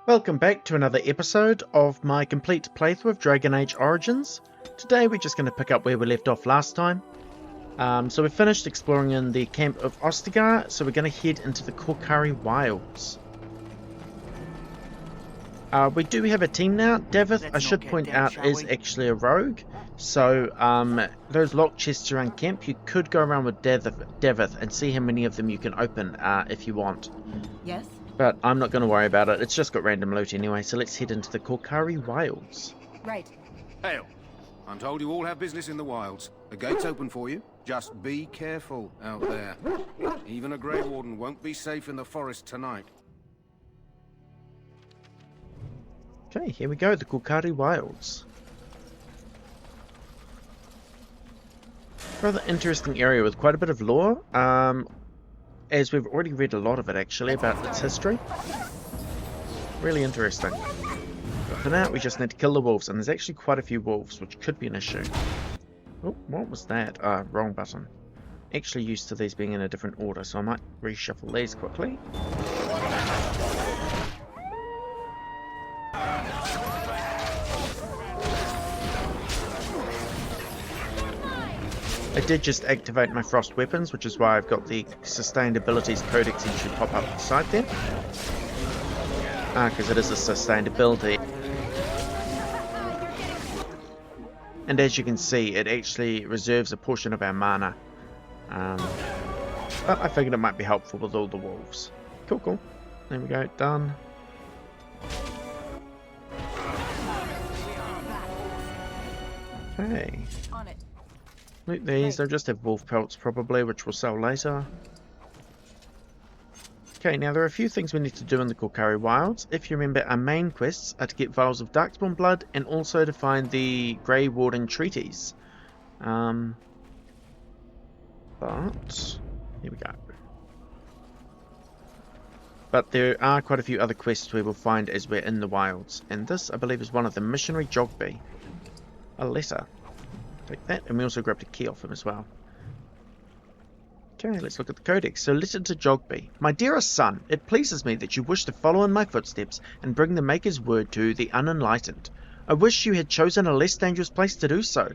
Welcome back to another episode of my complete playthrough of Dragon Age Origins. Today we're just going to pick up where we left off last time. So we finished exploring in the camp of Ostagar, so we're going to head into the Korcari Wilds. We do have a team now. Davith, I should point out, is actually a rogue. So those locked chests around camp, you could go around with Davith and see how many of them you can open if you want. Yes? But I'm not going to worry about it. It's just got random loot anyway, so let's head into the Korcari Wilds. Right. Hail. I'm told you all have business in the wilds. The gate's open for you. Just be careful out there. Even a Grey Warden won't be safe in the forest tonight. Okay, here we go, the Korcari Wilds. Rather interesting area with quite a bit of lore. As we've already read a lot of it actually about its history. Really interesting. But for now we just need to kill the wolves, and there's actually quite a few wolves, which could be an issue. Oh, what was that? Wrong button. Actually used to these being in a different order, so I might reshuffle these quickly. I did just activate my frost weapons, which is why I've got the sustained abilities codex entry pop up the side there. Because it is a sustained ability. And as you can see, it actually reserves a portion of our mana. But I figured it might be helpful with all the wolves. Cool, cool. There we go, done. Okay. On it. Loot these, they'll just have wolf pelts probably, which we'll sell later. Okay, now there are a few things we need to do in the Korcari Wilds. If you remember, our main quests are to get vials of Darkspawn blood and also to find the Grey Warden treaties. But here we go. But there are quite a few other quests we will find as we're in the wilds, and this I believe is one of them. Missionary Jogby. A letter. Take that, and we also grabbed a key off him as well. Okay, let's look at the codex. So, letter to Jogby. My dearest son, it pleases me that you wish to follow in my footsteps and bring the Maker's word to the unenlightened. I wish you had chosen a less dangerous place to do so.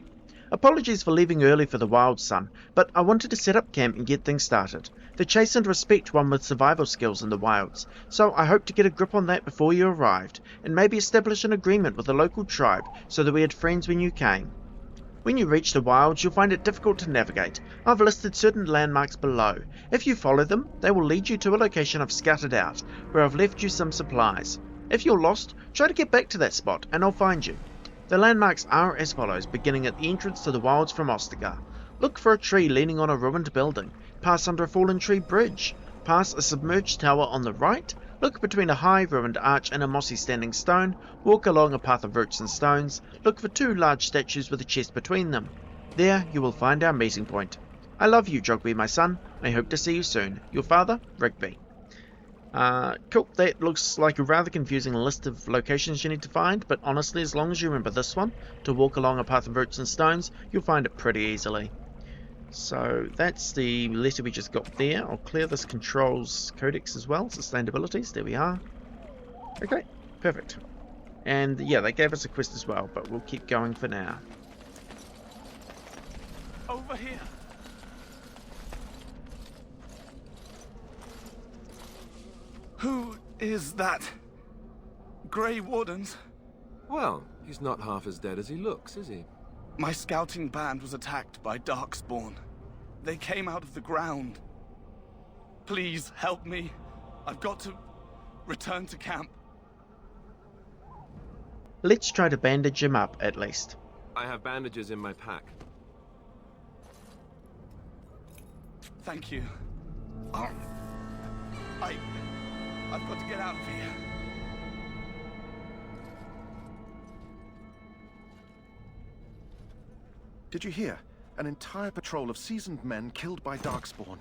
Apologies for leaving early for the wild, son, but I wanted to set up camp and get things started. The chastened respect one with survival skills in the wilds, so I hope to get a grip on that before you arrived, and maybe establish an agreement with the local tribe so that we had friends when you came. When you reach the wilds, you'll find it difficult to navigate. I've listed certain landmarks below. If you follow them, they will lead you to a location I've scouted out, where I've left you some supplies. If you're lost, try to get back to that spot, and I'll find you. The landmarks are as follows, beginning at the entrance to the wilds from Ostagar. Look for a tree leaning on a ruined building. Pass under a fallen tree bridge. Pass a submerged tower on the right. Look between a high ruined arch and a mossy standing stone. Walk along a path of roots and stones. Look for two large statues with a chest between them. There you will find our meeting point. I love you, Jogby, my son. I hope to see you soon. Your father, Rigby. Cool. That looks like a rather confusing list of locations you need to find, but honestly, as long as you remember this one, to walk along a path of roots and stones, you'll find it pretty easily. So that's the letter we just got there. I'll clear this controls codex as well, sustained abilities, there we are. Okay, perfect. And yeah, they gave us a quest as well, but we'll keep going for now. Over here. Who is that? Grey Wardens? Well, he's not half as dead as he looks, is he? My scouting band was attacked by Darkspawn. They came out of the ground. Please help me. I've got to return to camp. Let's try to bandage him up, at least. I have bandages in my pack. Thank you. I've got to get out of here. Did you hear? An entire patrol of seasoned men killed by Darkspawn.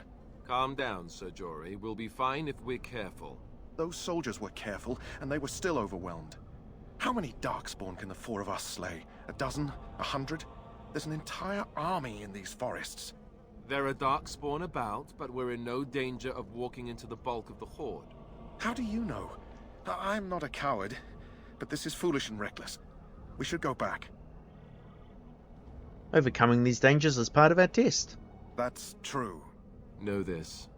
Calm down, Sir Jory. We'll be fine if we're careful. Those soldiers were careful, and they were still overwhelmed. How many Darkspawn can the four of us slay? A dozen? 100? There's an entire army in these forests. There are Darkspawn about, but we're in no danger of walking into the bulk of the Horde. How do you know? I'm not a coward, but this is foolish and reckless. We should go back. Overcoming these dangers is part of our test. That's true. Know this.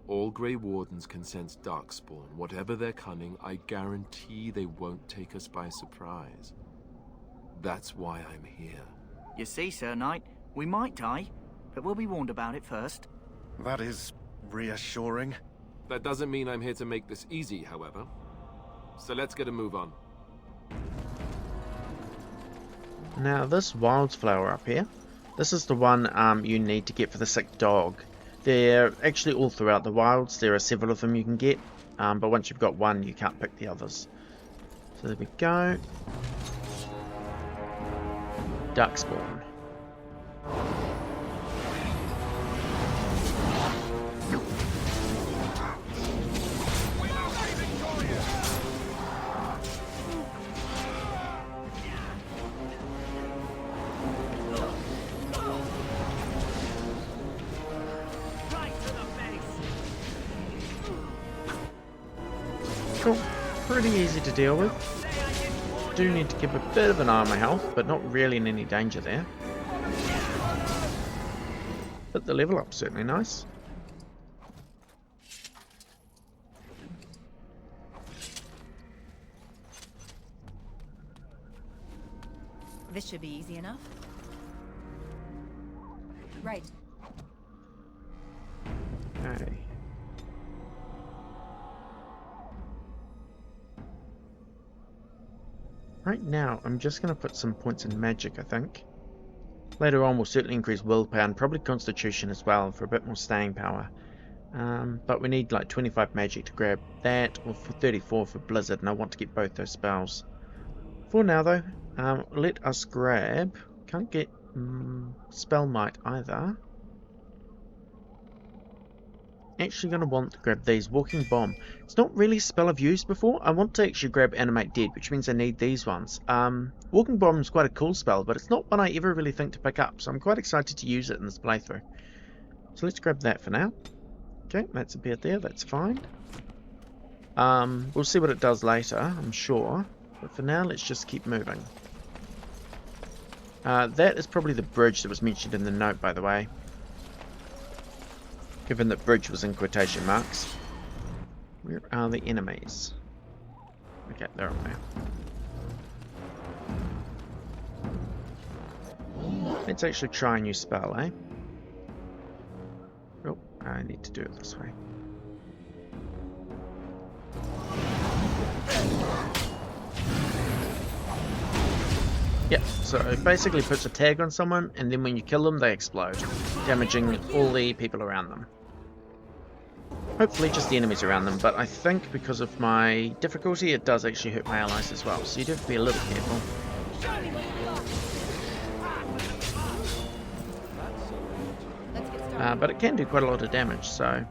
All Grey Wardens can sense Darkspawn. Whatever their cunning, I guarantee they won't take us by surprise. That's why I'm here. You see, Sir Knight, we might die, but we'll be warned about it first. That is reassuring. That doesn't mean I'm here to make this easy, however. So let's get a move on. Now this wildflower up here, this is the one you need to get for the sick dog. They're actually all throughout the wilds. There are several of them you can get, but once you've got one you can't pick the others. So there we go. Darkspawn. Cool. Pretty easy to deal with. Do need to keep a bit of an eye on my health, but not really in any danger there. But the level up's certainly nice. This should be easy enough. Right. Okay. Right now, I'm just going to put some points in magic, I think. Later on, we'll certainly increase willpower and probably constitution as well for a bit more staying power. But we need like 25 magic to grab that, or for 34 for blizzard, and I want to get both those spells. For now, though, let us grab... Can't get spell might either. Actually going to want to grab these. Walking Bomb. It's not really a spell I've used before. I want to actually grab Animate Dead, which means I need these ones. Walking Bomb is quite a cool spell, but it's not one I ever really think to pick up, so I'm quite excited to use it in this playthrough. So let's grab that for now. Okay, that's appeared there, that's fine. We'll see what it does later, I'm sure. But for now, let's just keep moving. That is probably the bridge that was mentioned in the note, by the way. Given that bridge was in quotation marks. Where are the enemies? Okay, they're up there. Let's actually try a new spell, eh? Oh, I need to do it this way. Yep, so it basically puts a tag on someone, and then when you kill them, they explode, damaging all the people around them. Hopefully just the enemies around them, but I think because of my difficulty, it does actually hurt my allies as well, so you do have to be a little careful. But it can do quite a lot of damage, so...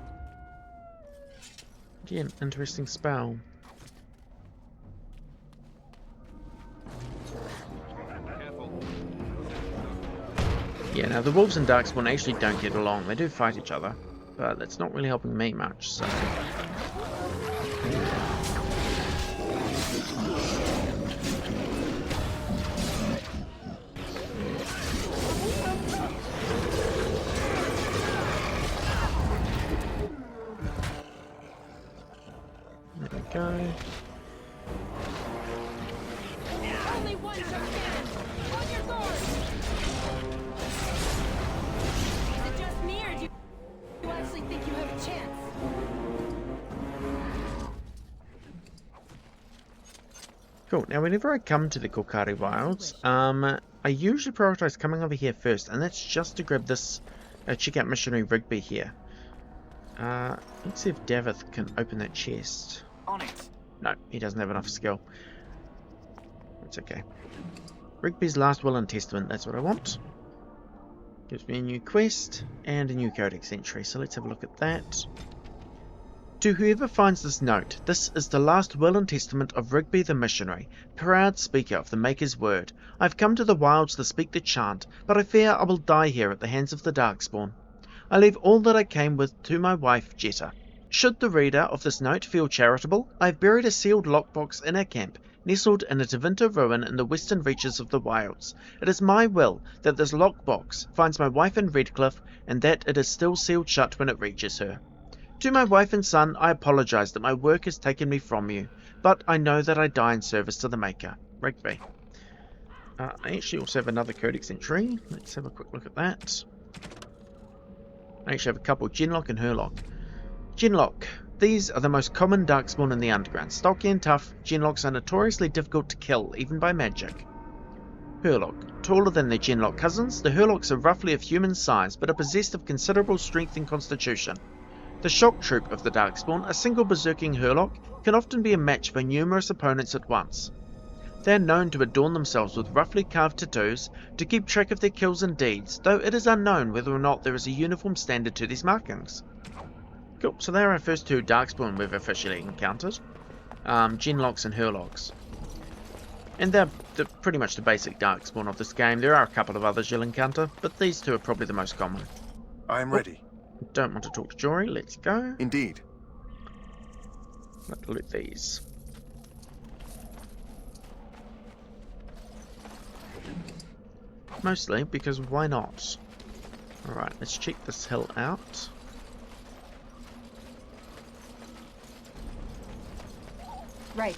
Again, interesting spell. Yeah, now the wolves and Darkspawn actually don't get along. They do fight each other, but that's not really helping me much, so... There we go. Only one shot cannon! On your guard! Is it just me, or do you actually think you have a chance? Cool. Now, whenever I come to the Korcari Wilds, I usually prioritize coming over here first, and that's just to grab this, check out Missionary Rigby here. Let's see if Davith can open that chest. On it. No, he doesn't have enough skill. It's okay. Rigby's Last Will and Testament, that's what I want. Gives me a new quest and a new codex entry, so let's have a look at that. To whoever finds this note, this is the last will and testament of Rigby the missionary, proud speaker of the Maker's word. I've come to the wilds to speak the chant, but I fear I will die here at the hands of the Darkspawn. I leave all that I came with to my wife, Jetta. Should the reader of this note feel charitable, I have buried a sealed lockbox in our camp, nestled in a Tevinter ruin in the western reaches of the wilds. It is my will that this lockbox finds my wife in Redcliffe, and that it is still sealed shut when it reaches her. To my wife and son, I apologize that my work has taken me from you, but I know that I die in service to the Maker. Rigby. I actually also have another codex entry. Let's have a quick look at that. I actually have a couple, Genlock and Herlock. Genlock. These are the most common darkspawn in the underground. Stocky and tough, Genlocks are notoriously difficult to kill, even by magic. Herlock. Taller than their Genlock cousins, the Herlocks are roughly of human size, but are possessed of considerable strength and constitution. The shock troop of the darkspawn, a single berserking Herlock, can often be a match for numerous opponents at once. They are known to adorn themselves with roughly carved tattoos to keep track of their kills and deeds, though it is unknown whether or not there is a uniform standard to these markings. Cool, so they are our first two darkspawn we've officially encountered. Genlocks and Herlocks. And they're pretty much the basic darkspawn of this game. There are a couple of others you'll encounter, but these two are probably the most common. I am ready. Don't want to talk to Jory, let's go. Indeed. Let's loot these. Mostly because why not? Alright, let's check this hill out. Right.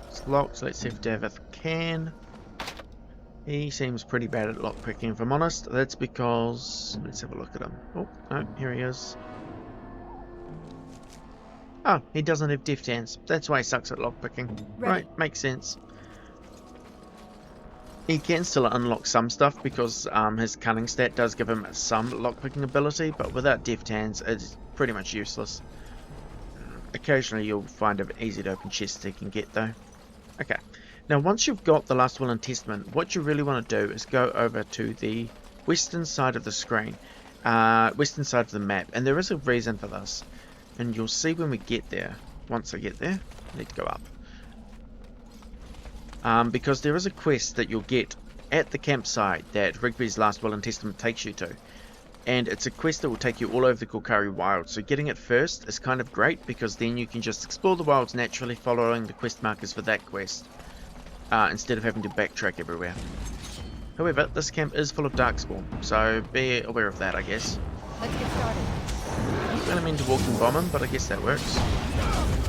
It's locked, so let's see if Davith can. He seems pretty bad at lockpicking, if I'm honest. That's because... let's have a look at him. Oh, no, here he is. Oh, he doesn't have deft hands. That's why he sucks at lockpicking. Right, makes sense. He can still unlock some stuff because his cunning stat does give him some lockpicking ability, but without deft hands, it's pretty much useless. Occasionally you'll find an easy to open chest he can get though. Okay, now once you've got the Last Will and Testament, what you really want to do is go over to the western side of the screen, western side of the map, and there is a reason for this, and you'll see when we get there. Once I get there, I need to go up. Because there is a quest that you'll get at the campsite that Rigby's Last Will and Testament takes you to. And it's a quest that will take you all over the Korcari Wilds, so getting it first is kind of great because then you can just explore the wilds naturally following the quest markers for that quest, instead of having to backtrack everywhere. However, this camp is full of darkspawn, so be aware of that, I guess. Let's get started. I don't really mean to walk and bomb him, but I guess that works.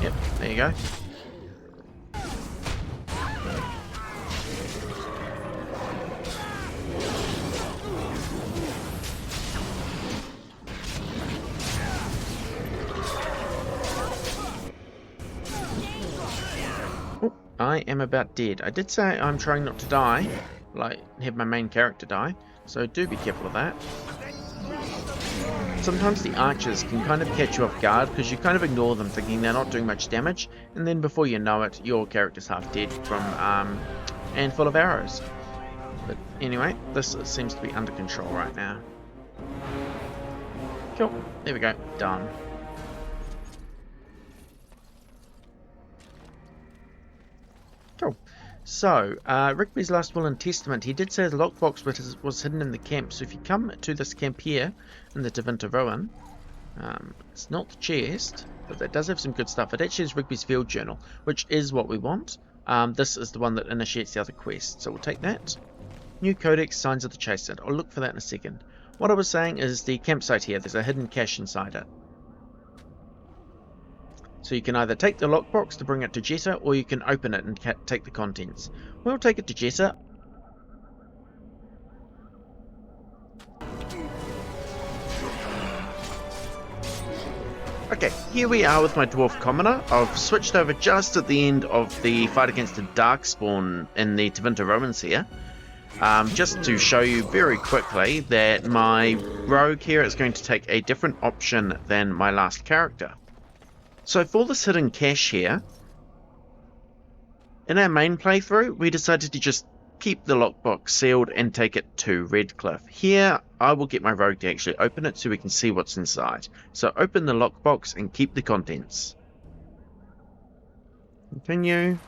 Yep, there you go. I am about dead. I did say I'm trying not to die, like have my main character die, so do be careful of that. Sometimes the archers can kind of catch you off guard because you kind of ignore them thinking they're not doing much damage, and then before you know it, your character's half dead from and full of arrows. But anyway, this seems to be under control right now. Cool, there we go, done. Cool. So, Rigby's Last Will and Testament, he did say the lockbox was hidden in the camp, so if you come to this camp here, in the Tevinter Ruin, it's not the chest, but that does have some good stuff. It actually is Rigby's field journal, which is what we want. This is the one that initiates the other quest, so we'll take that. New Codex, Signs of the Chastened. I'll look for that in a second. What I was saying is the campsite here, there's a hidden cache inside it. So you can either take the lockbox to bring it to Jetta, or you can open it and take the contents. We'll take it to Jetta. Okay, here we are with my Dwarf Commoner. I've switched over just at the end of the fight against the Darkspawn in the Tevinter Ruins here. Just to show you very quickly that my rogue here is going to take a different option than my last character. So for this hidden cache here, in our main playthrough, we decided to just keep the lockbox sealed and take it to Redcliffe. Here, I will get my rogue to actually open it so we can see what's inside. So open the lockbox and keep the contents. Continue.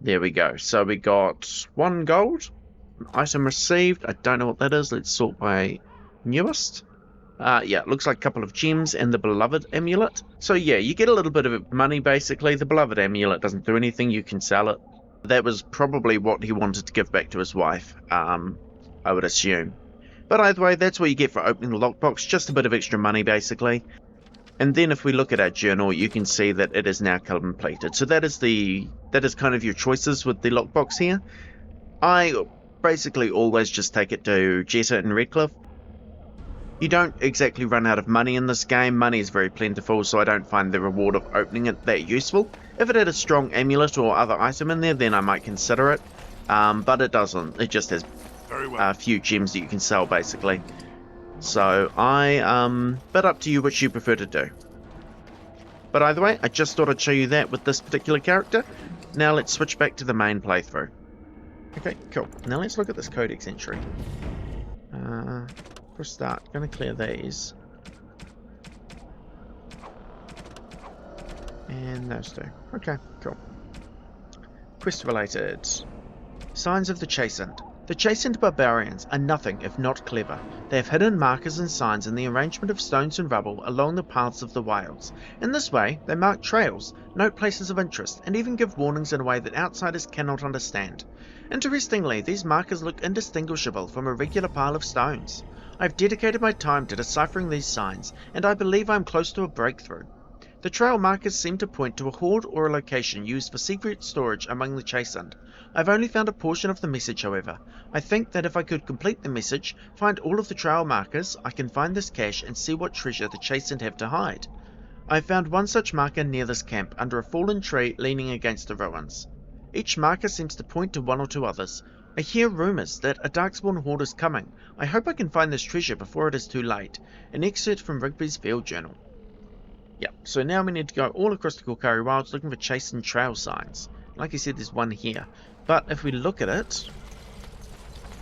There we go. So we got 1 gold. Item received. I don't know what that is. Let's sort by newest. Yeah, it looks like a couple of gems and the Beloved Amulet. So yeah, you get a little bit of money basically. The Beloved Amulet doesn't do anything, you can sell it. That was probably what he wanted to give back to his wife, I would assume. But either way, that's what you get for opening the lockbox, just a bit of extra money basically. And then if we look at our journal, you can see that it is now completed. So that is kind of your choices with the lockbox here. I basically always just take it to Jetta and Redcliffe. You don't exactly run out of money in this game. Money is very plentiful, so I don't find the reward of opening it that useful. If it had a strong amulet or other item in there, then I might consider it. But it doesn't. It just has a few gems that you can sell, basically. So but up to you which you prefer to do. But either way, I just thought I'd show you that with this particular character. Now let's switch back to the main playthrough. Okay, cool. Now let's look at this codex entry. For a start, going to clear these. And those two. Okay, cool. Quest related. Signs of the Chastened. The Chastened barbarians are nothing if not clever. They have hidden markers and signs in the arrangement of stones and rubble along the paths of the wilds. In this way, they mark trails, note places of interest, and even give warnings in a way that outsiders cannot understand. Interestingly, these markers look indistinguishable from a regular pile of stones. I've dedicated my time to deciphering these signs, and I believe I am close to a breakthrough. The trail markers seem to point to a hoard or a location used for secret storage among the Chastened. I've only found a portion of the message, however. I think that if I could complete the message, find all of the trail markers, I can find this cache and see what treasure the Chastened have to hide. I found one such marker near this camp, under a fallen tree leaning against the ruins. Each marker seems to point to one or two others. I hear rumours that a Darkspawn horde is coming. I hope I can find this treasure before it is too late. An excerpt from Rigby's field journal. Yep, so now we need to go all across the Korcari Wilds looking for Chastened trail signs. Like I said, there's one here. But if we look at it,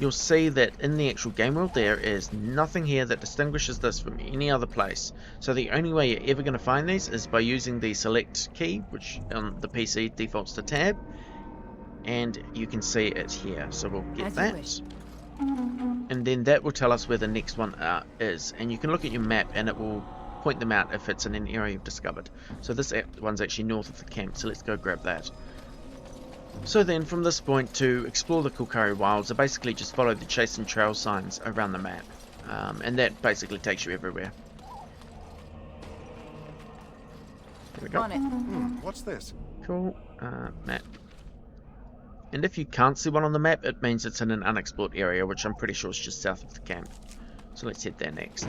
you'll see that in the actual game world there is nothing here that distinguishes this from any other place. So the only way you're ever going to find these is by using the select key, which on the PC defaults to tab. And you can see it here, so we'll get that. And then that will tell us where the next one is. And you can look at your map and it will point them out if it's in an area you've discovered. So this one's actually north of the camp, so let's go grab that. So then from this point to explore the Korcari Wilds, I basically just follow the Chastened trail signs around the map. And that basically takes you everywhere. There we go. What's this? Cool. Map. And if you can't see one on the map, it means it's in an unexplored area, which I'm pretty sure is just south of the camp. So let's head there next.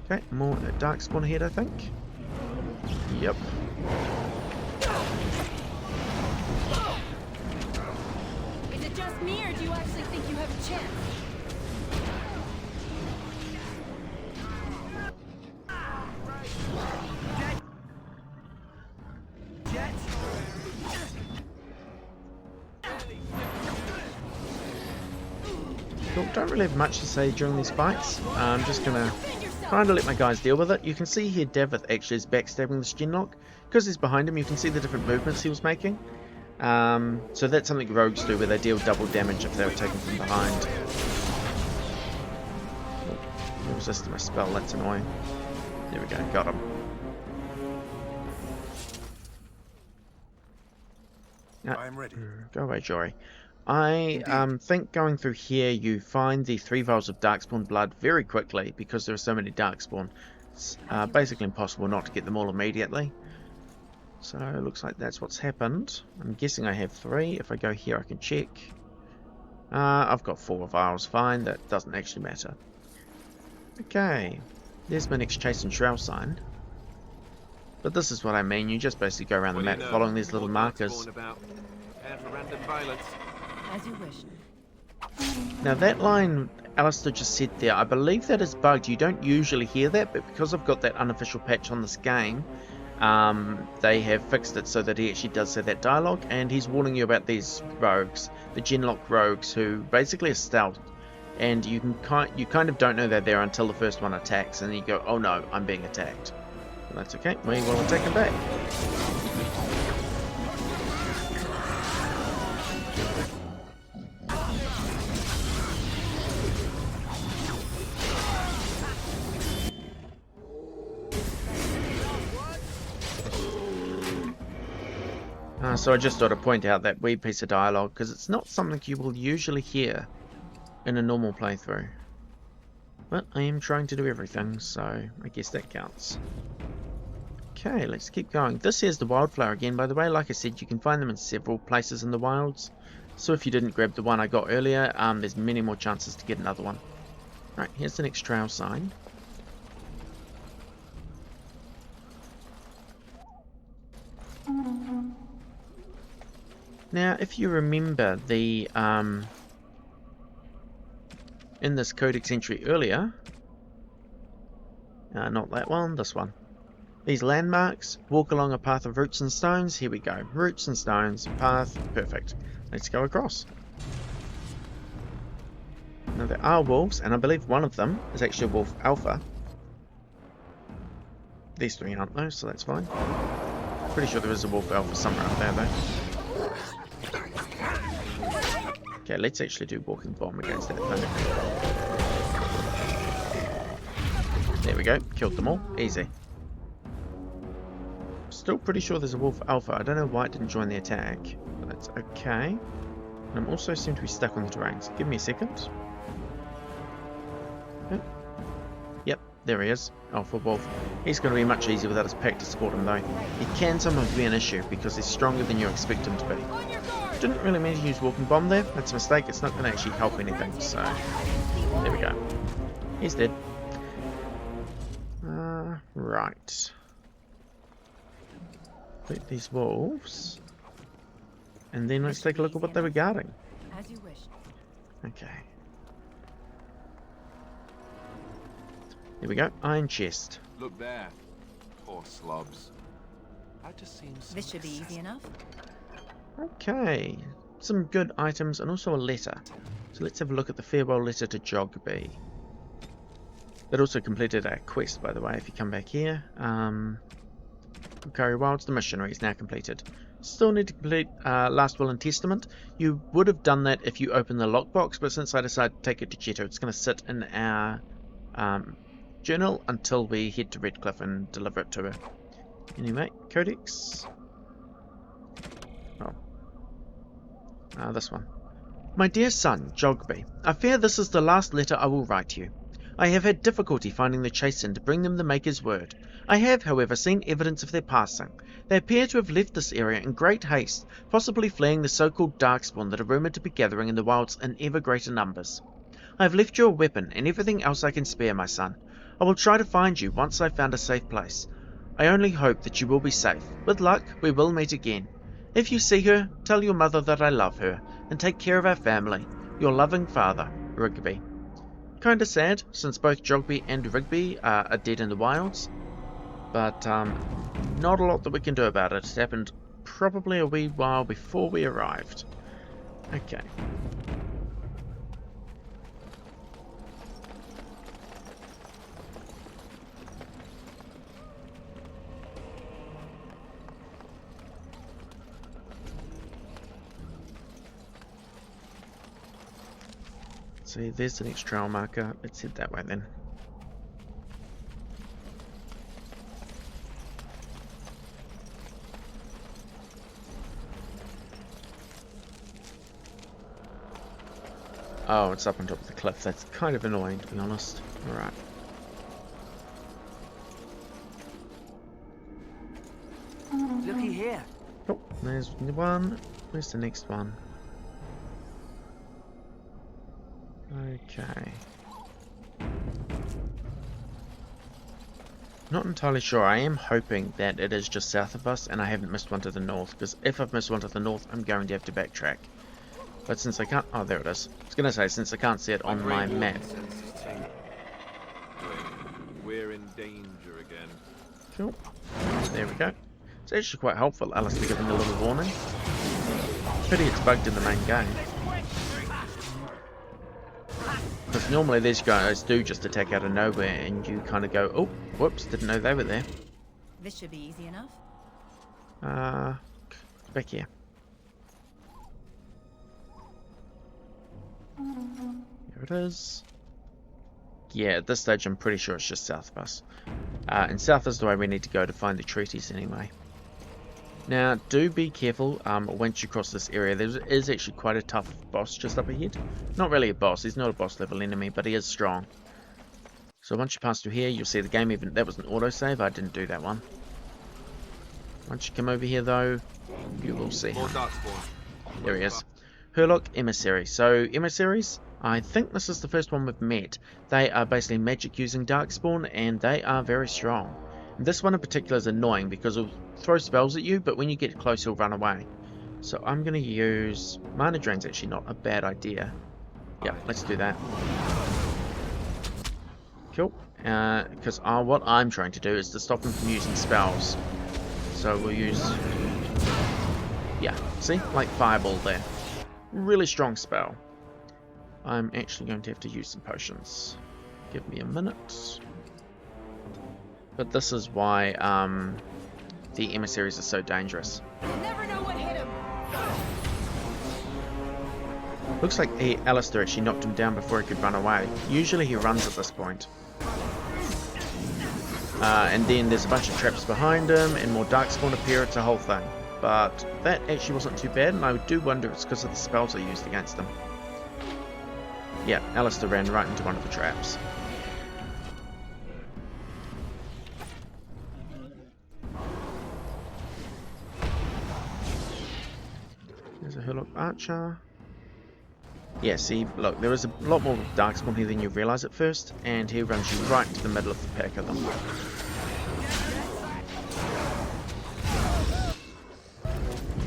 Okay, more Darkspawn ahead, I think. Yep. Is it just me, or do you actually think you have a chance? Cool, don't really have much to say during these fights. I'm just gonna kind of let my guys deal with it. You can see here Davith actually is backstabbing this Genlock. Because he's behind him, you can see the different movements he was making. So that's something rogues do, where they deal double damage if they were taken from behind. Oh, resisted my spell, that's annoying. There we go, got him. I'm ready. Go away, Jory. I think going through here you find the 3 vials of Darkspawn blood very quickly because there are so many Darkspawn. It's basically impossible not to get them all immediately. So it looks like that's what's happened. I'm guessing I have 3. If I go here I can check. I've got 4 vials, fine, that doesn't actually matter. Okay, there's my next Chastened trail sign. But this is what I mean, you just basically go around the map following these little markers. As you wish. Now that line Alistair just said there, I believe that is bugged. You don't usually hear that, but because I've got that unofficial patch on this game, they have fixed it so that he actually does say that dialogue, and he's warning you about these rogues, the Genlock rogues, who basically are stealth, and you kind of don't know they're there until the first one attacks, and then you go, oh no, I'm being attacked. Well, that's okay, we will attack him back. So I just thought to point out that wee piece of dialogue, because it's not something you will usually hear in a normal playthrough. But I am trying to do everything, so I guess that counts. Okay, let's keep going. This here's the wildflower again, by the way. Like I said, you can find them in several places in the wilds. So if you didn't grab the one I got earlier, there's many more chances to get another one. Right, here's the next trail sign. Now, if you remember the in this codex entry earlier, not that one, this one. These landmarks, walk along a path of roots and stones. Here we go, roots and stones, path, perfect. Let's go across. Now there are wolves, and I believe one of them is actually a wolf alpha. These three aren't though, so that's fine. Pretty sure there is a wolf alpha somewhere up there though. Okay, let's actually do walking bomb against that thing. There we go, killed them all, easy. Still pretty sure there's a wolf alpha. I don't know why it didn't join the attack, but that's okay. And I'm also seem to be stuck on the terrain, so give me a second. Okay. Yep, there he is, alpha wolf. He's going to be much easier without his pack to support him though. He can sometimes be an issue because he's stronger than you expect him to be. Didn't really mean to use walking bomb there, that's a mistake. It's not going to actually help anything, so there we go. He's dead. Right. Let these wolves, and then let's take a look at what they were guarding. As you wish. Okay. Here we go. Iron chest. Look there. Poor slobs. That just seems so This should be easy excessive. enough. Okay. Some good items and also a letter. So let's have a look at the farewell letter to Jogby. That also completed our quest, by the way, if you come back here. Korcari Wilds, the missionary is now completed. Still need to complete Last Will and Testament. You would have done that if you open the lockbox, but since I decided to take it to Jetto, it's going to sit in our journal until we head to Redcliffe and deliver it to her. Anyway, Codex. Oh. This one. My dear son, Jogby, I fear this is the last letter I will write you. I have had difficulty finding the Chasen to bring them the Maker's word. I have, however, seen evidence of their passing. They appear to have left this area in great haste, possibly fleeing the so-called Darkspawn that are rumoured to be gathering in the wilds in ever greater numbers. I have left you a weapon and everything else I can spare, my son. I will try to find you once I've found a safe place. I only hope that you will be safe. With luck, we will meet again. If you see her, tell your mother that I love her, and take care of our family. Your loving father, Rigby. Kinda sad, since both Jogby and Rigby are dead in the wilds. But, not a lot that we can do about it. It happened probably a wee while before we arrived. Okay. See, there's the next trail marker. Let's head that way then. Oh, it's up on top of the cliff. That's kind of annoying, to be honest. Alright. Looky here. Oh, there's one. Where's the next one? Okay. Not entirely sure. I am hoping that it is just south of us and I haven't missed one to the north, because if I've missed one to the north, I'm going to have to backtrack. But since I can't... Oh, there it is. I was going to say, since I can't see it on my map. We're in danger again. Cool. There we go. It's actually quite helpful, Alistair giving a little warning. Pity it's bugged in the main game. Because normally these guys do just attack out of nowhere and you kind of go, oh, whoops, didn't know they were there. This should be easy enough. Back here. Here it is. Yeah, at this stage I'm pretty sure it's just south of us. And south is the way we need to go to find the treaties anyway. Now, do be careful once you cross this area. There is actually quite a tough boss just up ahead. Not really a boss, he's not a boss level enemy, but he is strong. So once you pass through here, you'll see the game even... That was an autosave, I didn't do that one. Once you come over here though, you will see him. There he is. Hurlock Emissary. So, emissaries, I think this is the first one we've met. They are basically magic using Darkspawn, and they are very strong. This one in particular is annoying because it'll throw spells at you, but when you get close he'll run away. So I'm going to use... Mana Drain's actually not a bad idea. Yeah, let's do that. Cool. Because what I'm trying to do is to stop him from using spells. So we'll use... Yeah, see? Like Fireball there. Really strong spell. I'm actually going to have to use some potions. Give me a minute. But this is why the emissaries are so dangerous. You'll never know what hit him. Looks like Alistair actually knocked him down before he could run away. Usually he runs at this point. And then there's a bunch of traps behind him and more Darkspawn appear. It's a whole thing. But that actually wasn't too bad, and I do wonder it's because of the spells I used against him. Yeah, Alistair ran right into one of the traps. There's a Hurlock Archer. Yeah, see, look, there is a lot more Darkspawn here than you realise at first, and he runs you right into the middle of the pack of them.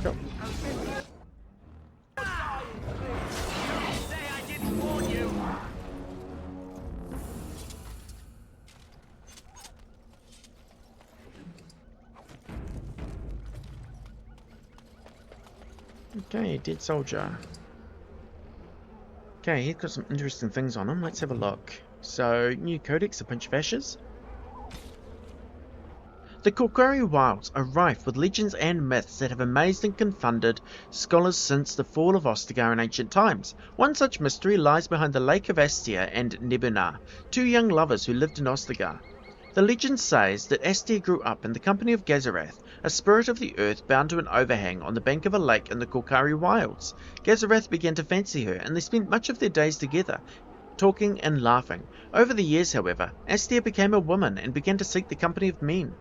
Go. Okay, dead soldier. Okay, he's got some interesting things on him. Let's have a look. So, new codex, a pinch of ashes. The Korcari Wilds are rife with legends and myths that have amazed and confounded scholars since the fall of Ostagar in ancient times. One such mystery lies behind the Lake of Astia and Nebunar, two young lovers who lived in Ostagar. The legend says that Astia grew up in the company of Gazarath, a spirit of the earth bound to an overhang on the bank of a lake in the Korcari Wilds. Gazarath began to fancy her, and they spent much of their days together, talking and laughing. Over the years, however, Astia became a woman and began to seek the company of men.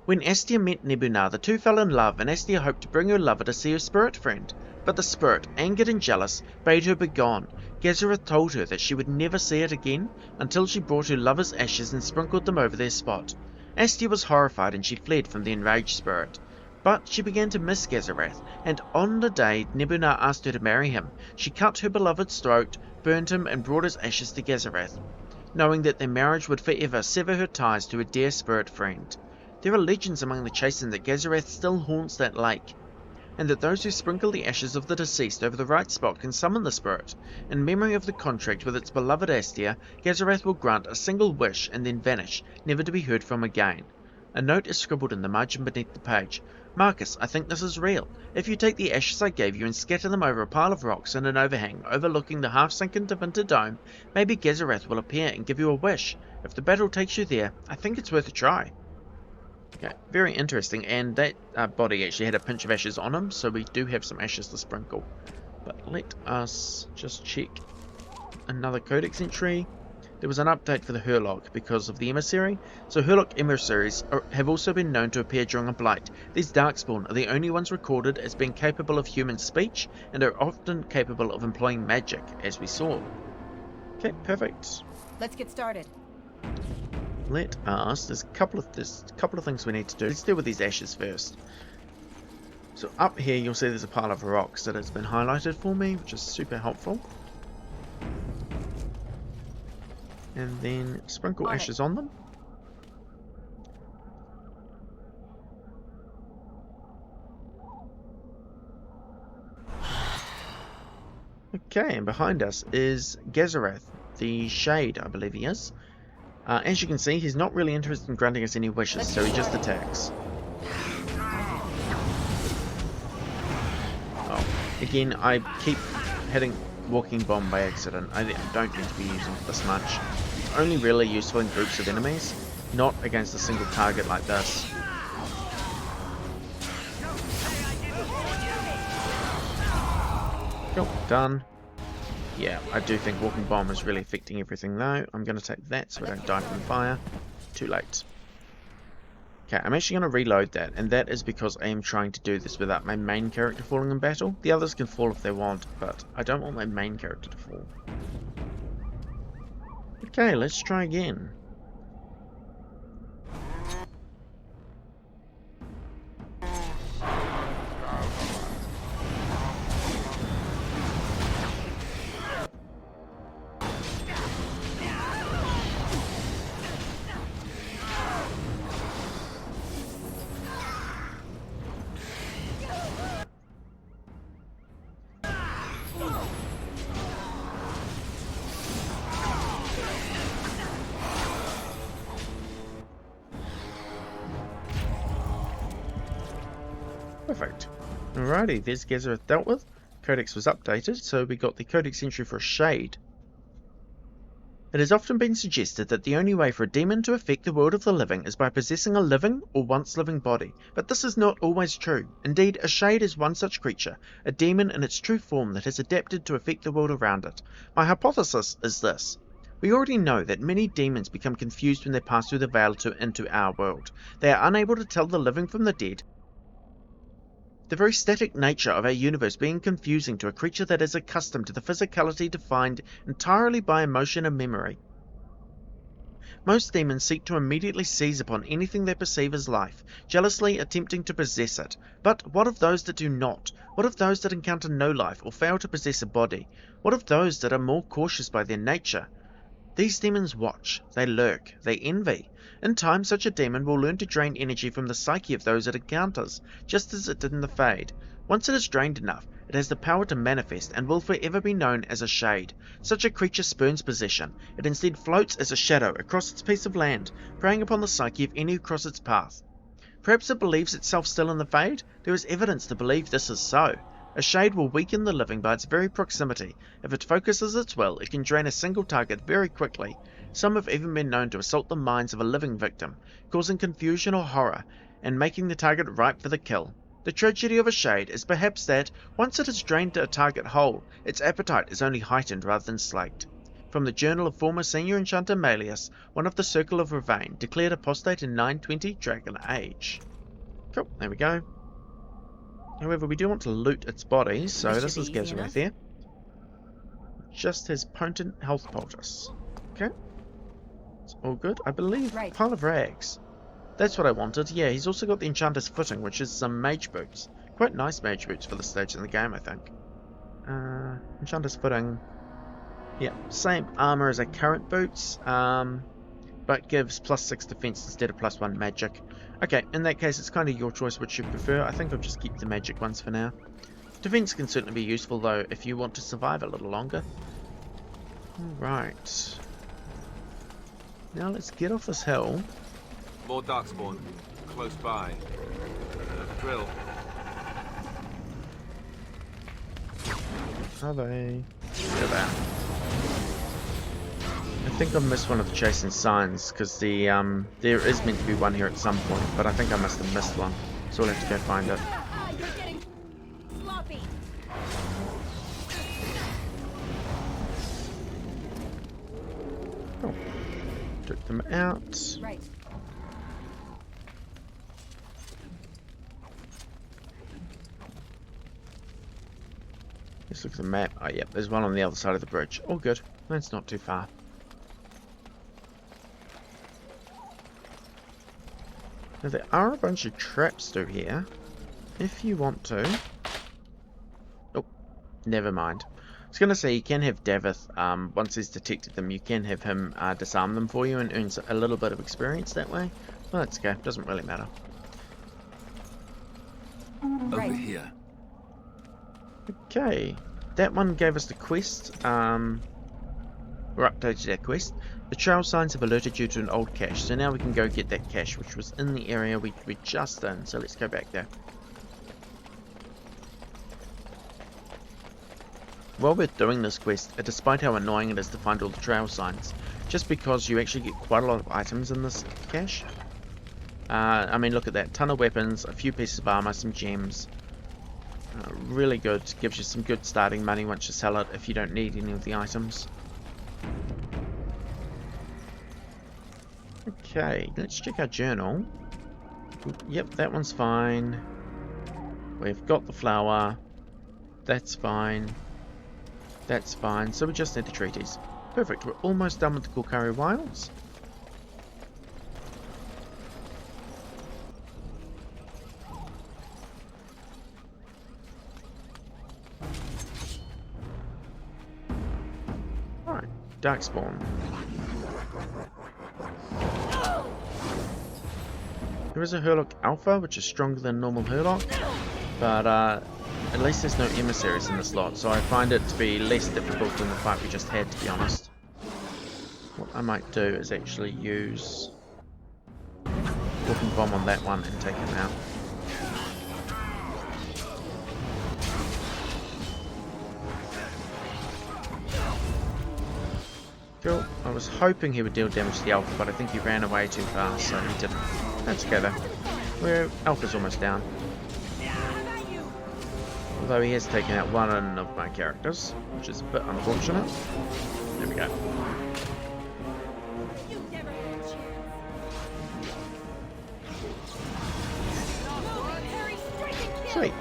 When Astia met Nebunar, the two fell in love, and Astia hoped to bring her lover to see her spirit friend. But the spirit, angered and jealous, bade her begone. Gazarath told her that she would never see it again until she brought her lover's ashes and sprinkled them over their spot. Astia was horrified and she fled from the enraged spirit. But she began to miss Gazarath, and on the day Nebunar asked her to marry him, she cut her beloved's throat, burned him, and brought his ashes to Gazarath, knowing that their marriage would forever sever her ties to her dear spirit friend. There are legends among the Chastened that Gazarath still haunts that lake, and that those who sprinkle the ashes of the deceased over the right spot can summon the spirit. In memory of the contract with its beloved Astia, Gazarath will grant a single wish and then vanish, never to be heard from again. A note is scribbled in the margin beneath the page. Marcus, I think this is real. If you take the ashes I gave you and scatter them over a pile of rocks in an overhang overlooking the half-sunken Tevinter Dome, maybe Gazarath will appear and give you a wish. If the battle takes you there, I think it's worth a try. Okay, very interesting, and that body actually had a pinch of ashes on him, so we do have some ashes to sprinkle. But let us just check another codex entry. There was an update for the Hurlock because of the emissary. So Hurlock emissaries have also been known to appear during a blight. These Darkspawn are the only ones recorded as being capable of human speech, and are often capable of employing magic, as we saw. Okay, perfect. Let's get started. Let us, there's a couple of things we need to do. Let's deal with these ashes first. So up here you'll see there's a pile of rocks that has been highlighted for me, which is super helpful. And then sprinkle ashes on them. Okay, and behind us is Gazarath, the Shade, I believe he is. As you can see, he's not really interested in granting us any wishes, so he just attacks. Oh, again, I keep hitting Walking Bomb by accident. I don't need to be using it this much. It's only really useful in groups of enemies, not against a single target like this. Cool, done. Yeah, I do think Walking Bomb is really affecting everything though. I'm going to take that so I don't die from fire. Too late. Okay, I'm actually going to reload that, and that is because I am trying to do this without my main character falling in battle. The others can fall if they want, but I don't want my main character to fall. Okay, let's try again. Perfect. Alrighty, there's Gezereth dealt with. Codex was updated, so we got the Codex entry for a Shade. It has often been suggested that the only way for a demon to affect the world of the living is by possessing a living or once living body, but this is not always true. Indeed, a Shade is one such creature, a demon in its true form that has adapted to affect the world around it. My hypothesis is this. We already know that many demons become confused when they pass through the veil into our world. They are unable to tell the living from the dead. The very static nature of our universe being confusing to a creature that is accustomed to the physicality defined entirely by emotion and memory. Most demons seek to immediately seize upon anything they perceive as life, jealously attempting to possess it. But what of those that do not? What of those that encounter no life or fail to possess a body? What of those that are more cautious by their nature? These demons watch, they lurk, they envy. In time, such a demon will learn to drain energy from the psyche of those it encounters, just as it did in the Fade. Once it is drained enough, it has the power to manifest and will forever be known as a Shade. Such a creature spurns possession. It instead floats as a shadow across its piece of land, preying upon the psyche of any who cross its path. Perhaps it believes itself still in the Fade? There is evidence to believe this is so. A Shade will weaken the living by its very proximity. If it focuses its will, it can drain a single target very quickly. Some have even been known to assault the minds of a living victim, causing confusion or horror, and making the target ripe for the kill. The tragedy of a Shade is perhaps that, once it has drained a target whole, its appetite is only heightened rather than slaked. From the journal of former senior enchanter Malleus, one of the Circle of Ravane, declared apostate in 920 Dragon Age. Cool, there we go. However, we do want to loot its body, so this is Gezereth here. Just his potent health poultice. Okay. It's all good. I believe pile of rags. That's what I wanted. Yeah, he's also got the Enchanter's Footing, which is some mage boots. Quite nice mage boots for the stage in the game, I think. Enchanter's Footing. Yeah, same armor as our current boots, but gives +6 defense instead of +1 magic. Okay, in that case, it's kind of your choice which you prefer. I think I'll just keep the magic ones for now. Defense can certainly be useful, though, if you want to survive a little longer. Alright. Now let's get off this hill. More Darkspawn. Close by. Drill. Are they? They're there. I think I missed one of the chasing signs, because the there is meant to be one here at some point, but I think I must have missed one, so we'll have to go find it. You're getting sloppy. Oh. Took them out. Right. Let's look at the map. Oh, yep, there's one on the other side of the bridge. All good. That's not too far. Now, there are a bunch of traps through here. If you want to... Oh, never mind. I was going to say, you can have Davith, once he's detected them, you can have him disarm them for you and earn a little bit of experience that way. Well, let's go. Doesn't really matter. Over here. Okay. That one gave us the quest. Or updated our quest. The trail signs have alerted you to an old cache, so now we can go get that cache, which was in the area we're just in, so let's go back there. While we're doing this quest, despite how annoying it is to find all the trail signs, just because you actually get quite a lot of items in this cache. I mean, look at that. Ton of weapons, a few pieces of armor, some gems. Really good. Gives you some good starting money once you sell it if you don't need any of the items. Okay, let's check our journal. Yep, that one's fine. We've got the flour. That's fine. That's fine. So we just need the treaties. Perfect. We're almost done with the Korcari Wilds. Alright, Darkspawn. There is a Hurlock Alpha, which is stronger than normal Hurlock, but at least there's no emissaries in the slot, so I find it to be less difficult than the fight we just had, to be honest. What I might do is actually use Walking Bomb on that one and take him out. Cool. I was hoping he would deal damage to the Alpha, but I think he ran away too fast, so he didn't. That's okay though. Alpha's almost down. Although he has taken out one of my characters, which is a bit unfortunate. There we go. Sweet.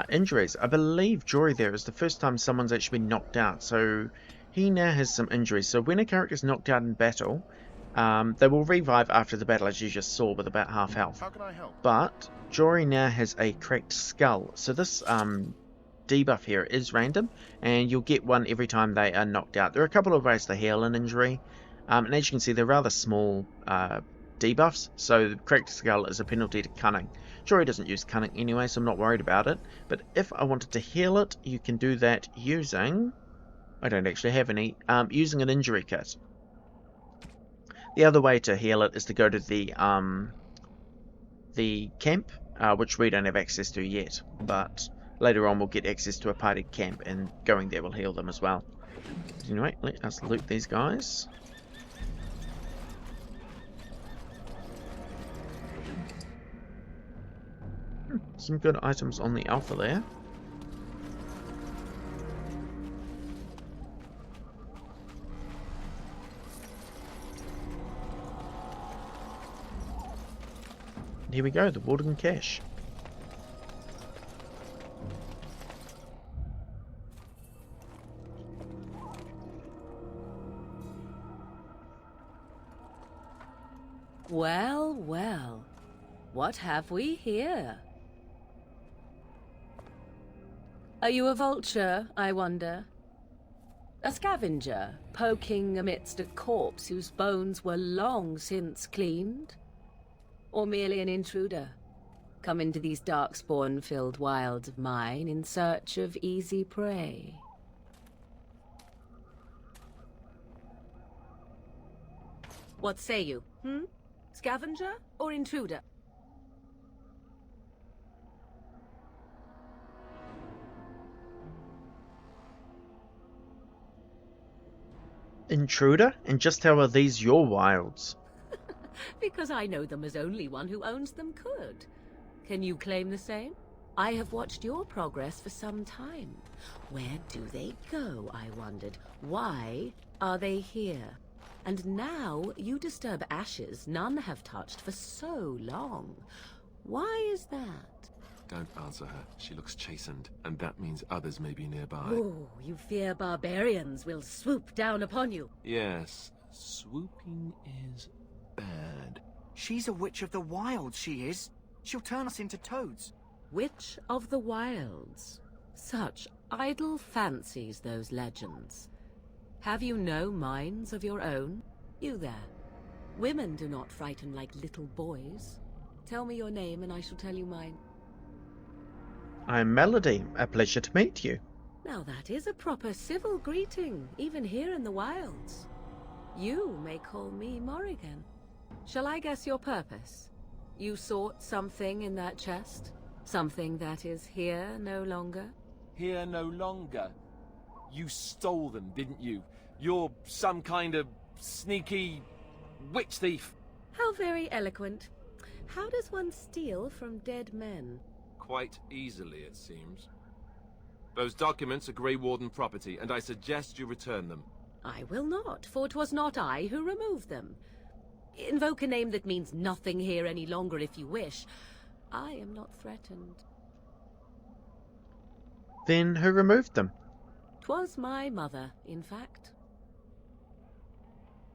Injuries. I believe Jory there is the first time someone's actually been knocked out, so he now has some injuries. So when a character's knocked out in battle, they will revive after the battle, as you just saw, with about half health. How can I help? But Jory now has a cracked skull, so this debuff here is random, and you'll get one every time they are knocked out. There are a couple of ways to heal an injury, and as you can see, they're rather small debuffs, so the cracked skull is a penalty to cunning. Jory doesn't use cunning anyway, so I'm not worried about it, but if I wanted to heal it, you can do that using... I don't actually have any, using an injury kit. The other way to heal it is to go to the camp, which we don't have access to yet, but later on we'll get access to a party camp, and going there will heal them as well. Anyway, let us loot these guys. Some good items on the Alpha there. Here we go, the Warden Cache. Well, well, what have we here? Are you a vulture, I wonder? A scavenger, poking amidst a corpse whose bones were long since cleaned? Or merely an intruder, come into these darkspawn-filled wilds of mine in search of easy prey? What say you, Scavenger or intruder? Intruder? And just how are these your wilds? Because I know them as only one who owns them could. Can you claim the same? I have watched your progress for some time. Where do they go, I wondered? Why are they here? And now you disturb ashes none have touched for so long. Why is that? Don't answer her. She looks chastened, and that means others may be nearby. Oh, you fear barbarians will swoop down upon you. Yes, swooping is bad. She's a witch of the wilds, she is. She'll turn us into toads. Witch of the Wilds. Such idle fancies, those legends. Have you no minds of your own? You there. Women do not frighten like little boys. Tell me your name and I shall tell you mine. I'm Melody. A pleasure to meet you. Now that is a proper civil greeting, even here in the wilds. You may call me Morrigan. Shall I guess your purpose? You sought something in that chest? Something that is here no longer? Here no longer. You stole them, didn't you? You're some kind of sneaky witch thief. How very eloquent. How does one steal from dead men? quite easily, it seems. Those documents are Grey Warden property, and I suggest you return them. I will not, for 'twas not I who removed them. Invoke a name that means nothing here any longer if you wish. I am not threatened. Then who removed them? 'Twas my mother, in fact.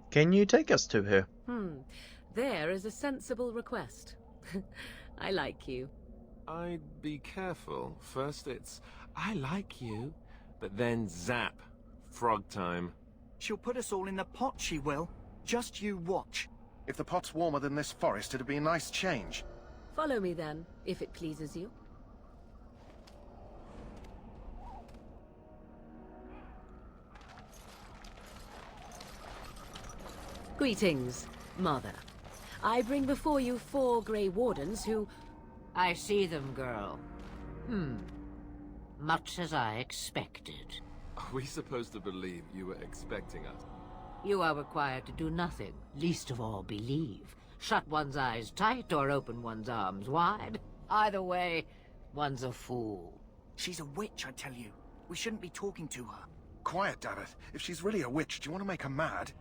Can you take us to her? There is a sensible request. I like you. I'd be careful. First it's, I like you, but then zap. Frog time. She'll put us all in the pot, she will. Just you watch. If the pot's warmer than this forest, it'd be a nice change. Follow me then, if it pleases you. Greetings, Mother. I bring before you 4 Grey Wardens who... I see them, girl. Much as I expected. Are we supposed to believe you were expecting us? You are required to do nothing, least of all believe. Shut one's eyes tight or open one's arms wide. Either way, one's a fool. She's a witch, I tell you. We shouldn't be talking to her. Quiet, damn it. If she's really a witch, do you want to make her mad?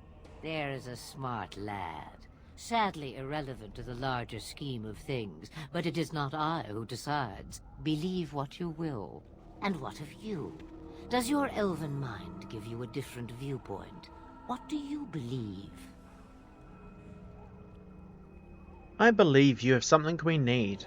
There is a smart lad. Sadly irrelevant to the larger scheme of things, but it is not I who decides. Believe what you will. And what of you? Does your elven mind give you a different viewpoint? What do you believe? I believe you have something we need.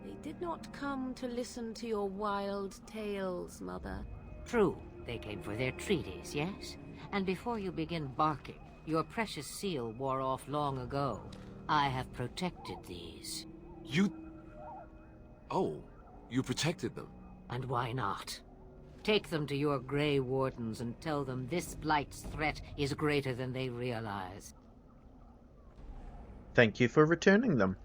They did not come to listen to your wild tales, Mother. True, they came for their treaties, yes? And before you begin barking, your precious seal wore off long ago. I have protected these. You... Oh, you protected them. And why not? Take them to your Grey Wardens and tell them this Blight's threat is greater than they realize. Thank you for returning them.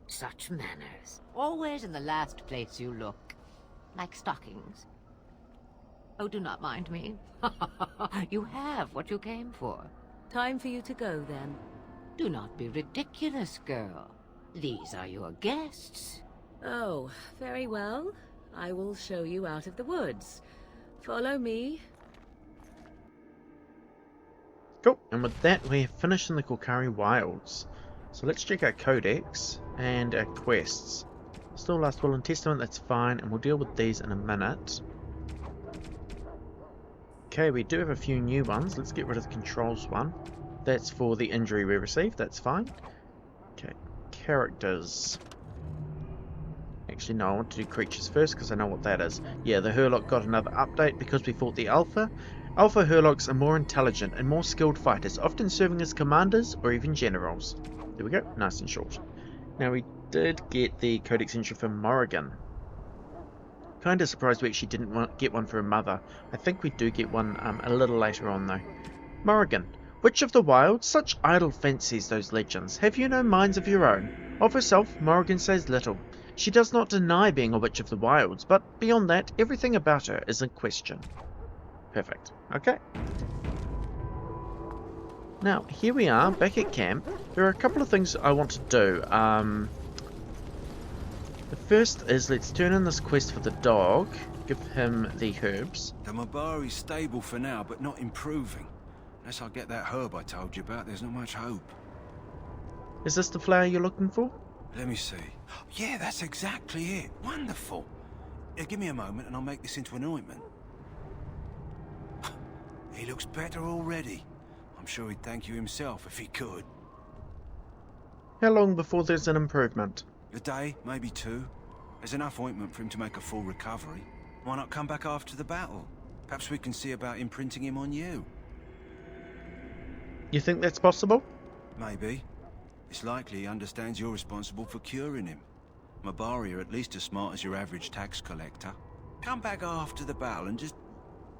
Such manners. Always in the last place you look. Like stockings. Oh, do not mind me. You have what you came for. Time for you to go, then. Do not be ridiculous, girl. These are your guests. Oh, very well. I will show you out of the woods. Follow me. Cool, and with that we have finished in the Korcari Wilds. So let's check our codex and our quests. Still Last Will and Testament, that's fine, and we'll deal with these in a minute. Okay, we do have a few new ones. Let's get rid of the controls one. That's for the injury we received, that's fine. Okay, characters. Actually, no, I want to do creatures first because I know what that is. Yeah, the Hurlock got another update because we fought the Alpha. Alpha Hurlocks are more intelligent and more skilled fighters, often serving as commanders or even generals. There we go, nice and short. Now, we did get the codex entry for Morrigan. Kinda surprised we actually didn't get one for her mother. I think we do get one a little later on though. Morrigan, Witch of the Wilds, such idle fancies those legends. Have you no minds of your own? Of herself, Morrigan says little. She does not deny being a Witch of the Wilds, but beyond that, everything about her is in question. Perfect. Okay. Now, here we are, back at camp. There are a couple of things I want to do. The first is, let's turn in this quest for the dog. Give him the herbs. The Mabari's stable for now, but not improving. Unless I get that herb I told you about, there's not much hope. Is this the flower you're looking for? Let me see. Yeah, that's exactly it. Wonderful. Yeah, give me a moment and I'll make this into an ointment. He looks better already. I'm sure he'd thank you himself if he could. How long before there's an improvement? A day, maybe 2. There's enough ointment for him to make a full recovery. Why not come back after the battle? Perhaps we can see about imprinting him on you. You think that's possible? Maybe. It's likely he understands you're responsible for curing him. Mabari are at least as smart as your average tax collector. Come back after the battle and just...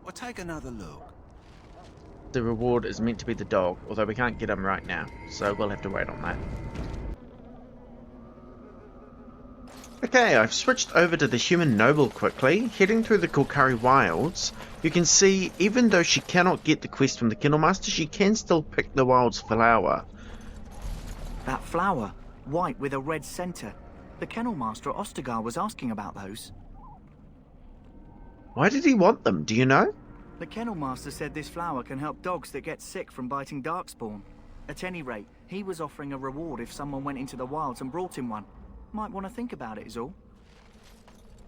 well, take another look. The reward is meant to be the dog, although we can't get him right now, so we'll have to wait on that. Okay, I've switched over to the human noble quickly. Heading through the Korcari Wilds, you can see even though she cannot get the quest from the Kennelmaster, she can still pick the wild's flower. That flower, white with a red centre. The kennel master at Ostagar was asking about those. Why did he want them? Do you know? The kennel master said this flower can help dogs that get sick from biting darkspawn. At any rate, he was offering a reward if someone went into the wilds and brought him one. Might want to think about it is all.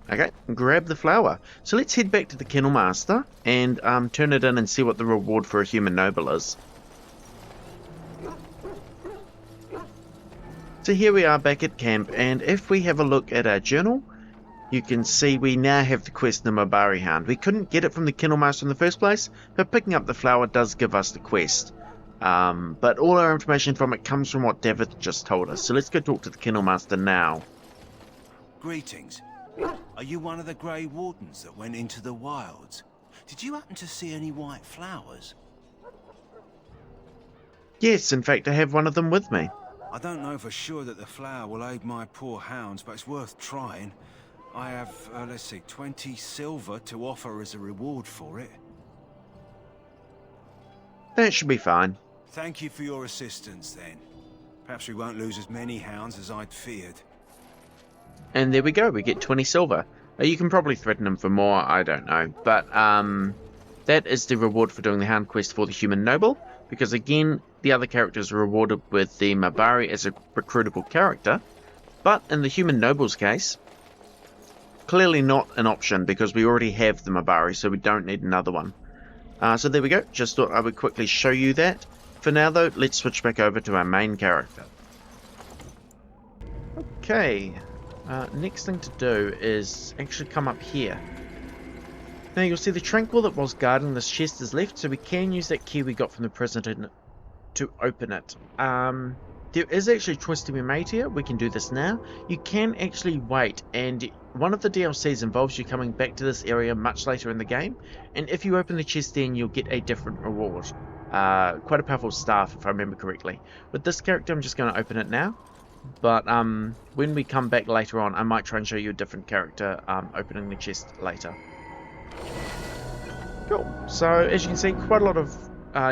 Okay, grab the flower. So let's head back to the kennel master and turn it in and see what the reward for a human noble is. So here we are back at camp, and if we have a look at our journal, you can see we now have the quest in the Mabari Hound. We couldn't get it from the kennel master in the first place, but picking up the flower does give us the quest. But all our information from it comes from what David just told us. So let's go talk to the kennel master now. Greetings. Are you one of the Grey Wardens that went into the wilds? Did you happen to see any white flowers? Yes, in fact I have one of them with me. I don't know for sure that the flower will aid my poor hounds, but it's worth trying. I have, let's see, 20 silver to offer as a reward for it. That should be fine. Thank you for your assistance, then. Perhaps we won't lose as many hounds as I'd feared. And there we go, we get 20 silver. You can probably threaten him for more, I don't know. But that is the reward for doing the hound quest for the human noble. Because again, the other characters are rewarded with the Mabari as a recruitable character. But in the human noble's case, clearly not an option because we already have the Mabari, so we don't need another one. So there we go, just thought I would quickly show you that. For now though, let's switch back over to our main character. Okay, next thing to do is actually come up here. Now you'll see the tranquil that was guarding this chest is left, so we can use that key we got from the president to open it. There is actually a choice to be made here. We can do this now. You can actually wait, and one of the DLCs involves you coming back to this area much later in the game, and if you open the chest then you'll get a different reward. Quite a powerful staff if I remember correctly. With this character I'm just going to open it now, but when we come back later on I might try and show you a different character opening the chest later. Cool, so as you can see, quite a lot of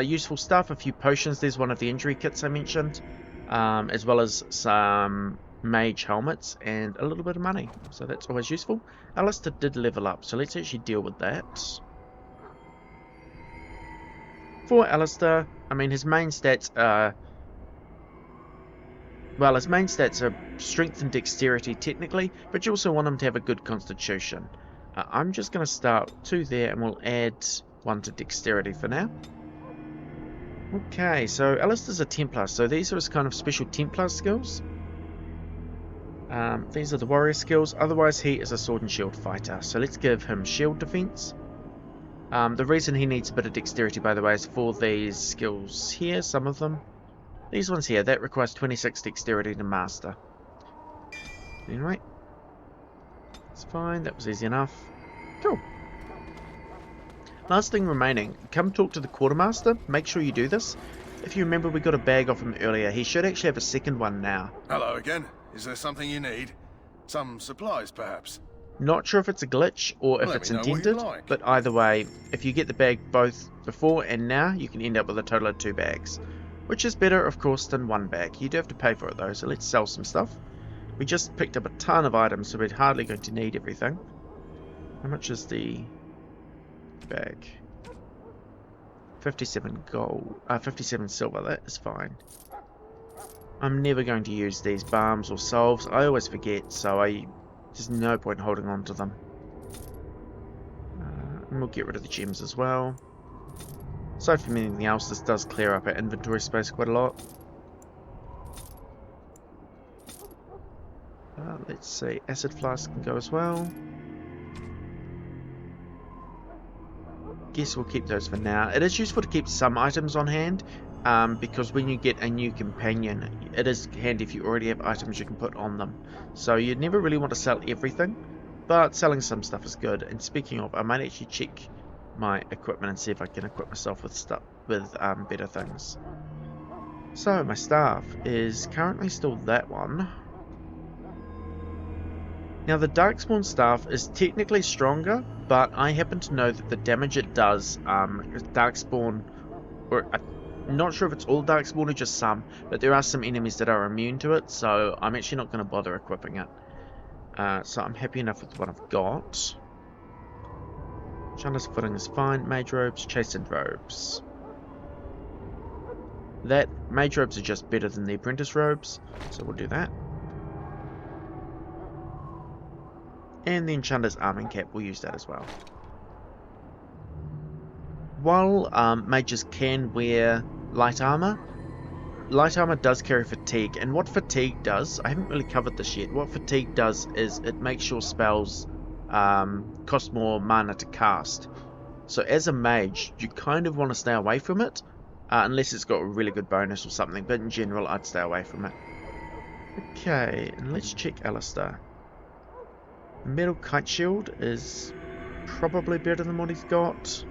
useful stuff, a few potions. There's one of the injury kits I mentioned, as well as some mage helmets and a little bit of money, so that's always useful. Alistair did level up, so let's actually deal with that. For Alistair, I mean his main stats are, well, his main stats are strength and dexterity technically, but you also want him to have a good constitution. I'm just going to start 2 there and we'll add 1 to dexterity for now. Okay, so Alistair's a Templar, so these are his kind of special Templar skills. These are the warrior skills, otherwise he is a sword and shield fighter, so let's give him shield defense. The reason he needs a bit of dexterity, by the way, is for these skills here, some of them. These ones here, that requires 26 dexterity to master. Anyway, it's fine, that was easy enough. Cool. Last thing remaining, come talk to the quartermaster, make sure you do this. If you remember, we got a bag off him earlier, he should actually have a second one now. Hello again. Is there something you need? Some supplies, perhaps? Not sure if it's a glitch or if Let it's me know what you intended, like. but either way, if you get the bag both before and now, you can end up with a total of 2 bags. Which is better, of course, than 1 bag. You do have to pay for it though, so let's sell some stuff. We just picked up a ton of items, so we're hardly going to need everything. How much is the bag? 57 gold, 57 silver, that is fine. I'm never going to use these balms or salves, I always forget, so there's no point holding on to them. And we'll get rid of the gems as well. Aside from anything else, this does clear up our inventory space quite a lot. Let's see, acid flask can go as well. Guess we'll keep those for now. It is useful to keep some items on hand, because when you get a new companion, it is handy if you already have items you can put on them. So you'd never really want to sell everything, but selling some stuff is good. And speaking of, I might actually check my equipment and see if I can equip myself with stuff with better things. So my staff is currently still that one. Now the Darkspawn staff is technically stronger, but I happen to know that the damage it does, Darkspawn, or not sure if it's all Darkspawn or just some, but there are some enemies that are immune to it, so I'm actually not going to bother equipping it. So I'm happy enough with what I've got. Chandra's footing is fine. Mage robes, chastened robes. That mage robes are just better than the apprentice robes, so we'll do that. And then Chandra's arming cap, we'll use that as well. While mages can wear light armor does carry fatigue, and what fatigue does, I haven't really covered this yet, what fatigue does is it makes your spells cost more mana to cast. So as a mage, you kind of want to stay away from it, unless it's got a really good bonus or something, but in general I'd stay away from it. Okay, and let's check Alistair. Metal kite shield is probably better than what he's got.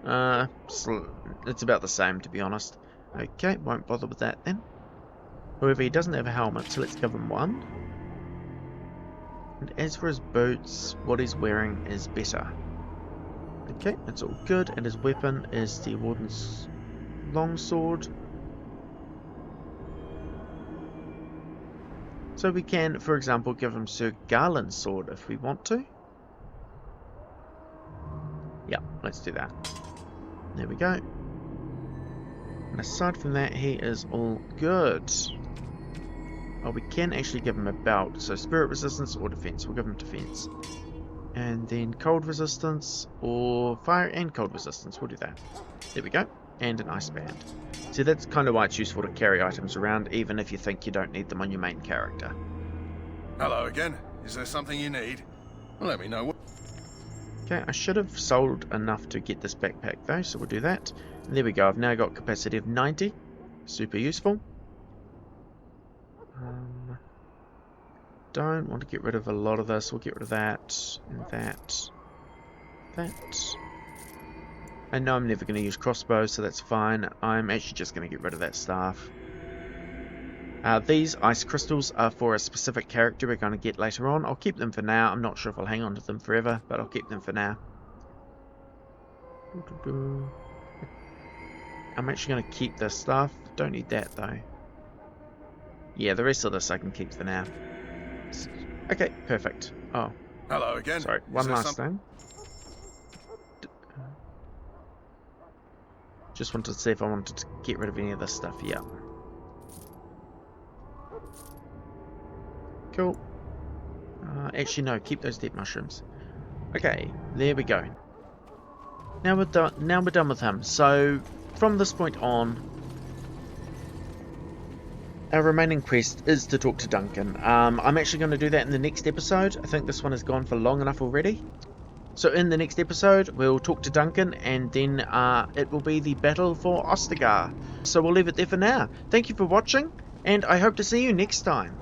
It's about the same, to be honest. Okay, won't bother with that then. However, he doesn't have a helmet, so let's give him one. And as for his boots, what he's wearing is better. Okay, that's all good. And his weapon is the Warden's longsword. So we can, for example, give him Sir Garland's sword if we want to. Yeah, let's do that. There we go. And aside from that, he is all good. Oh, we can actually give him a belt. So spirit resistance or defense. We'll give him defense. And then cold resistance or fire and cold resistance. We'll do that. There we go. And an ice band. See, that's kind of why it's useful to carry items around, even if you think you don't need them on your main character. Hello again. Is there something you need? Well, let me know. Okay, I should have sold enough to get this backpack though, so we'll do that. And there we go, I've now got capacity of 90. Super useful. Don't want to get rid of a lot of this. We'll get rid of that, and that, that. I know I'm never going to use crossbows, so that's fine. I'm actually just going to get rid of that staff. These ice crystals are for a specific character we're going to get later on. I'll keep them for now. I'm not sure if I'll hang on to them forever, but I'll keep them for now. I'm actually going to keep this stuff. Don't need that though. Yeah, the rest of this I can keep for now. Okay, perfect. Oh. Hello again. Sorry, one last thing. Just wanted to see if I wanted to get rid of any of this stuff. Yeah. Cool. Actually, no. Keep those deep mushrooms. Okay, there we go. Now we're done. Now we're done with him. So from this point on, our remaining quest is to talk to Duncan. I'm actually going to do that in the next episode. I think this one has gone for long enough already. So in the next episode, we'll talk to Duncan, and then it will be the battle for Ostagar. So we'll leave it there for now. Thank you for watching, and I hope to see you next time.